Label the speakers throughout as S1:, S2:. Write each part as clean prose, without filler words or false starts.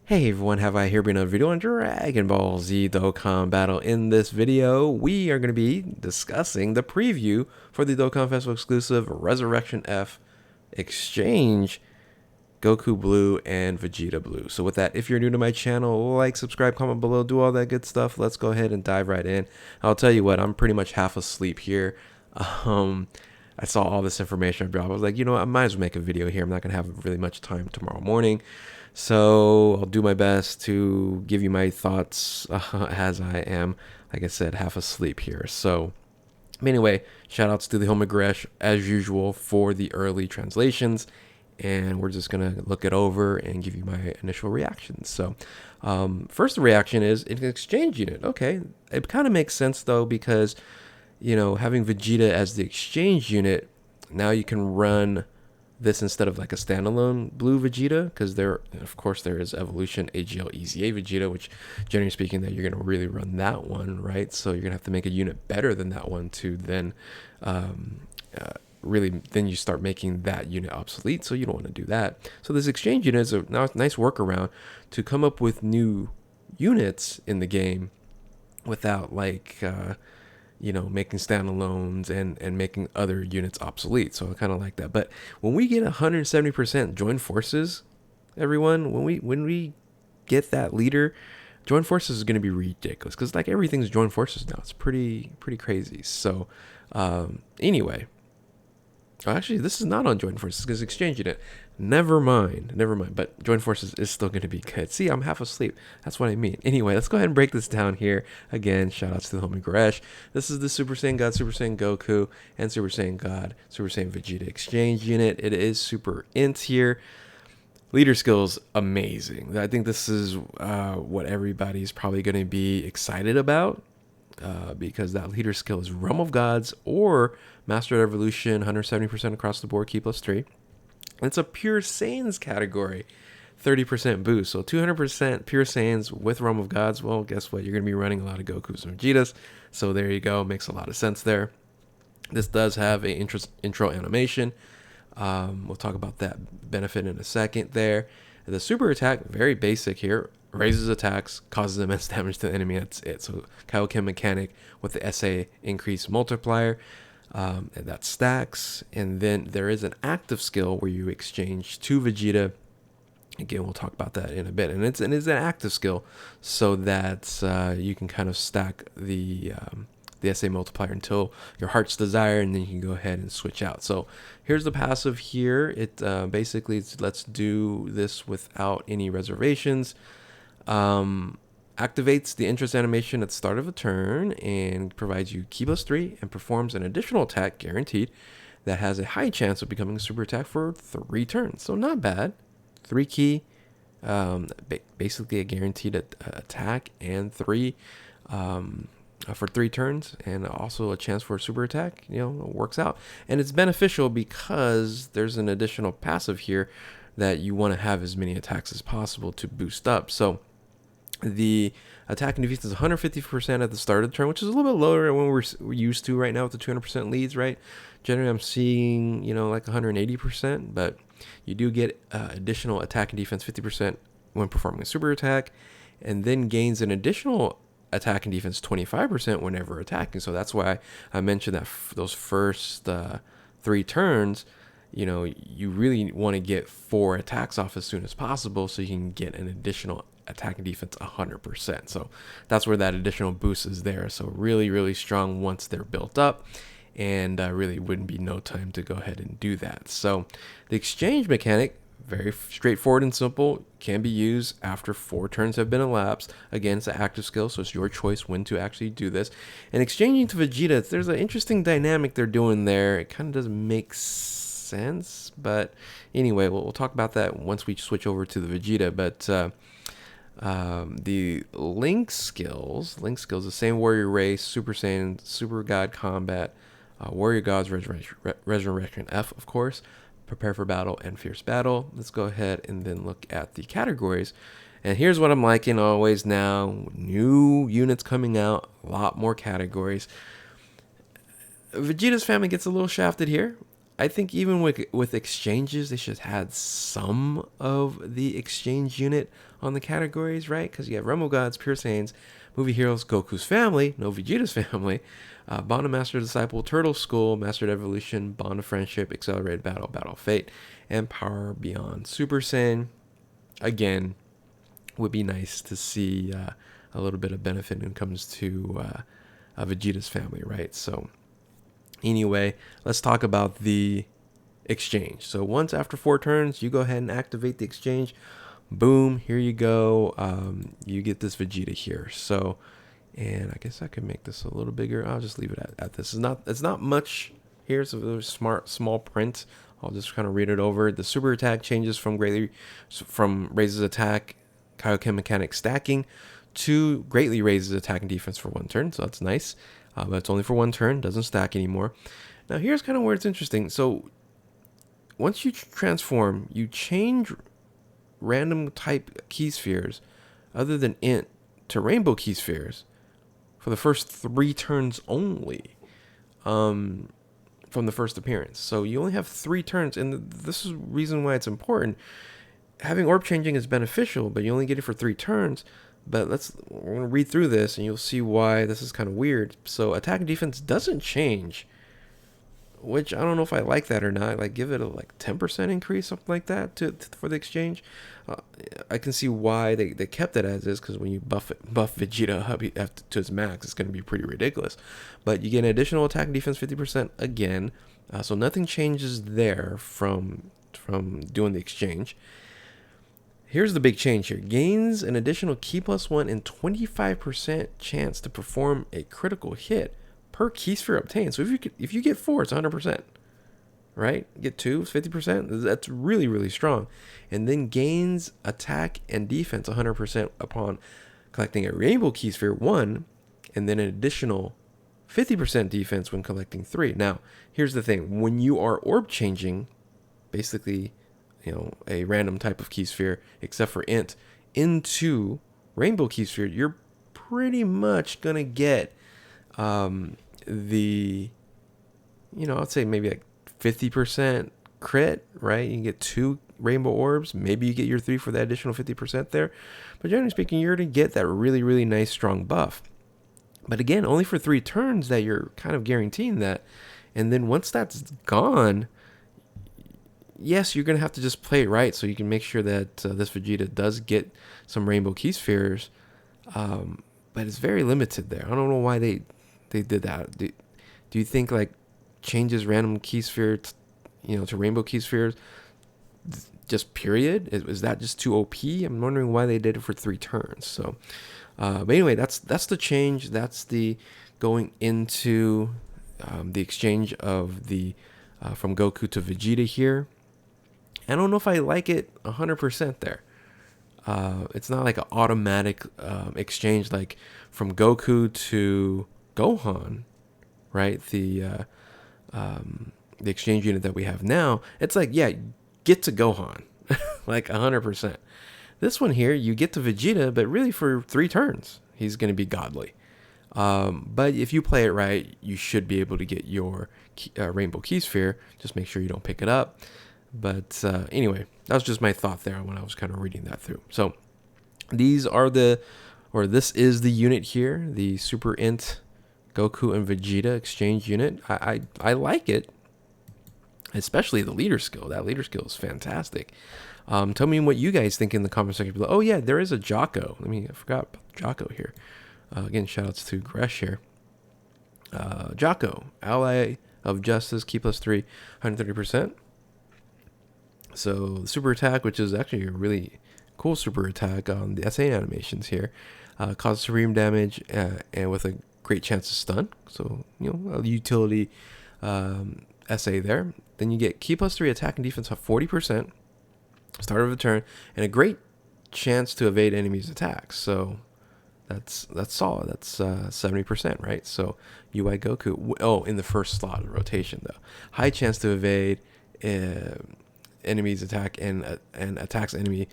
S1: Hey everyone, have I here been a video on Dragon Ball Z Dokkan Battle. In this video, we are going to be discussing the preview for the Dokkan Festival exclusive Resurrection F Exchange Goku Blue and Vegeta Blue. So with that, if you're new to my channel, like, subscribe, comment below, do all that good stuff. Let's go ahead and dive right in. I'll tell you what, I'm pretty much half asleep here. I saw all this information I was like, you know what, I might as well make a video here. I'm not going to have really much time tomorrow morning. So I'll do my best to give you my thoughts as I am, like I said, half asleep here. So anyway, shout outs to the Home Gresh as usual for the early translations. And we're just going to look it over and give you my initial reactions. So first reaction is an exchange unit. Okay, it kind of makes sense though, because, you know, having Vegeta as the exchange unit, now you can run this instead of like a standalone blue Vegeta, because there, of course, there is Evolution AGL EZA Vegeta, which generally speaking that you're going to really run that one, right? So you're going to have to make a unit better than that one to then really then you start making that unit obsolete, so you don't want to do that. So this exchange unit is a nice workaround to come up with new units in the game without like you know, making standalones and making other units obsolete. So I kind of like that. But when we get 170% join forces, everyone, when we get that leader, join forces is going to be ridiculous, because like everything's join forces now. It's pretty crazy. So anyway, actually, this is not on join forces because exchanging it. Never mind. But join forces is still going to be good. See, I'm half asleep. That's what I mean. Anyway, let's go ahead and break this down here. Again, shout outs to the homie Goresh. This is the Super Saiyan God, Super Saiyan Goku, and Super Saiyan God, Super Saiyan Vegeta exchange unit. It is super int here. Leader skills, amazing. I think this is what everybody's probably going to be excited about. Because that leader skill is Realm of Gods or Master Evolution, 170% across the board, key +3. It's a pure Saiyans category, 30% boost. So 200% pure Saiyans with Realm of Gods. Well, guess what? You're going to be running a lot of Gokus and Vegetas. So there you go. Makes a lot of sense there. This does have a intro animation. We'll talk about that benefit in a second there. The super attack, very basic here. Raises attacks, causes immense damage to the enemy. That's it. So Kaioken mechanic with the SA increase multiplier. And that stacks. And then there is an active skill where you exchange 2 Vegeta. Again, we'll talk about that in a bit. And it's an active skill so that you can kind of stack the SA multiplier until your heart's desire, and then you can go ahead and switch out. So here's the passive here. It basically lets do this without any reservations. Activates the interest animation at the start of a turn and provides you key +3 and performs an additional attack guaranteed that has a high chance of becoming a super attack for 3 turns. So not bad. 3 key, basically a guaranteed attack, and 3 for 3 turns, and also a chance for a super attack. You know, it works out, and it's beneficial because there's an additional passive here that you want to have as many attacks as possible to boost up. So the attack and defense is 150% at the start of the turn, which is a little bit lower than when we're used to right now with the 200% leads, right? Generally, I'm seeing, you know, like 180%, but you do get additional attack and defense 50% when performing a super attack, and then gains an additional attack and defense 25% whenever attacking. So that's why I mentioned that those first 3 turns, you know, you really want to get 4 attacks off as soon as possible so you can get an additional attack and defense 100%. So that's where that additional boost is there. So really strong once they're built up, and really wouldn't be no time to go ahead and do that. So the exchange mechanic, very straightforward and simple, can be used after 4 turns have been elapsed. Again, it's an active skill, so it's your choice when to actually do this. And exchanging to Vegeta, there's an interesting dynamic they're doing there. It kind of doesn't make sense, but anyway, we'll talk about that once we switch over to the Vegeta. But the link skills, the same warrior race, Super Saiyan, Super God Combat, Warrior Gods, Resurrection F, of course, Prepare for Battle, and Fierce Battle. Let's go ahead and then look at the categories. And here's what I'm liking always now. New units coming out, a lot more categories. Vegeta's family gets a little shafted here. I think even with exchanges, they should have had some of the exchange unit on the categories, right? Because you have Rumble Gods, Pure Saiyans, Movie Heroes, Goku's family, no Vegeta's family, Bond of Master Disciple, Turtle School, Mastered Evolution, Bond of Friendship, Accelerated Battle, Battle of Fate, and Power Beyond Super Saiyan. Again, would be nice to see a little bit of benefit when it comes to Vegeta's family, right? So anyway, let's talk about the exchange. So once after 4 turns, you go ahead and activate the exchange. Boom, here you go. You get this Vegeta here. So, and I guess I could make this a little bigger. I'll just leave it at this. It's not much here. It's a very small print. I'll just kind of read it over. The super attack changes from raises attack, Kaioken mechanic stacking, to greatly raises attack and defense for 1 turn. So that's nice. But it's only for 1 turn. Doesn't stack anymore. Now here's kind of where it's interesting. So once you transform, you change random type key spheres other than int to rainbow key spheres for the first 3 turns only from the first appearance. So you only have 3 turns, and this is the reason why it's important. Having orb changing is beneficial, but you only get it for 3 turns. But we're going to read through this and you'll see why this is kind of weird. So attack and defense doesn't change, which I don't know if I like that or not. Like give it a 10% increase, something like that for the exchange. I can see why they kept it as is, because when you buff Vegeta up to his max, it's going to be pretty ridiculous. But you get an additional attack and defense 50% again. So nothing changes there from doing the exchange. Here's the big change here. Gains an additional key +1 and 25% chance to perform a critical hit per key sphere obtained. So if you get 4, it's 100%. Right? Get 2, it's 50%. That's really, really strong. And then gains attack and defense 100% upon collecting a rainbow key sphere 1, and then an additional 50% defense when collecting 3. Now, here's the thing. When you are orb changing, basically, a random type of key sphere, except for int, into rainbow key sphere, you're pretty much gonna get I'd say maybe 50% crit, right? You get 2 rainbow orbs, maybe you get your 3 for that additional 50% there, but generally speaking, you're gonna get that really, really nice strong buff. But again, only for 3 turns that you're kind of guaranteeing that, and then once that's gone, yes, you're going to have to just play it right so you can make sure that this Vegeta does get some rainbow key spheres. But it's very limited there. I don't know why they did that. Do you think changes random key sphere to rainbow key spheres just period? Is that just too OP? I'm wondering why they did it for 3 turns. So but anyway, that's the change. That's the going into the exchange of the from Goku to Vegeta here. I don't know if I like it 100% there. It's not like an automatic exchange like from Goku to Gohan, right? The exchange unit that we have now. It's like, yeah, get to Gohan, 100%. This one here, you get to Vegeta, but really for 3 turns, he's going to be godly. But if you play it right, you should be able to get your rainbow key sphere. Just make sure you don't pick it up. But anyway, that was just my thought there when I was kind of reading that through. So this is the unit here, the Super Int Goku and Vegeta exchange unit. I like it, especially the leader skill. That leader skill is fantastic. Tell me what you guys think in the comment section below. Oh yeah, there is a Jocko. I forgot about Jocko here. Again, shout outs to Gresh here. Jocko, ally of justice, key +3, 130%. So the super attack, which is actually a really cool super attack on the SA animations here, causes supreme damage and with a great chance to stun. So a utility SA there. Then you get key +3 attack and defense of 40%, start of the turn, and a great chance to evade enemies' attacks. So that's solid. That's 70%, right? So UI Goku. Oh, in the first slot of rotation though, high chance to evade enemy's attack and attacks enemy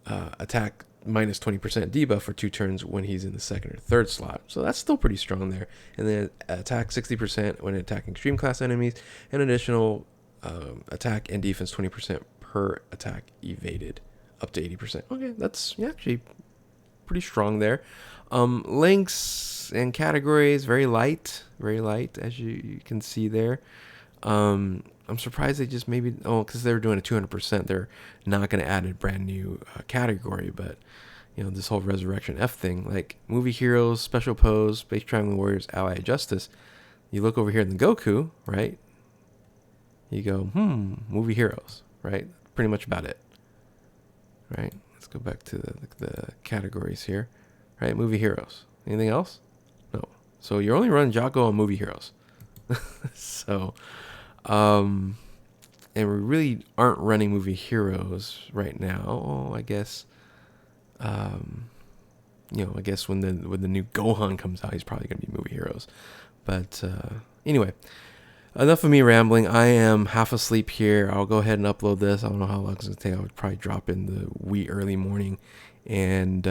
S1: attack minus 20% debuff for 2 turns when he's in the second or third slot. So that's still pretty strong there. And then attack 60% when attacking extreme class enemies, and additional attack and defense 20% per attack evaded, up to 80%. Okay, that's actually pretty strong there. Links and categories, very light, as you can see there. I'm surprised they just maybe, because they were doing a 200%, they're not going to add a brand new category. But this whole Resurrection F thing, like movie heroes, special pose, Space Traveling Warriors, Ally Justice. You look over here in the Goku, right? You go, movie heroes, right? Pretty much about it, right? Let's go back to the categories here, right? Movie heroes. Anything else? No. So you're only running Jocko on movie heroes. So, and we really aren't running movie heroes right now. I guess, I guess when the new Gohan comes out, he's probably gonna be movie heroes. But anyway, enough of me rambling. I am half asleep here. I'll go ahead and upload this. I don't know how long it's gonna take. I would probably drop in the wee early morning. And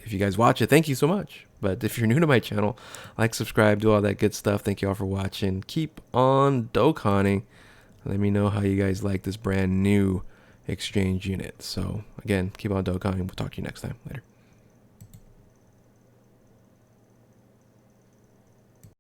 S1: if you guys watch it, thank you so much. But if you're new to my channel, like, subscribe, do all that good stuff. Thank you all for watching. Keep on Dokkaning. Let me know how you guys like this brand new exchange unit. So again, keep on Dokkaning. We'll talk to you next time. Later.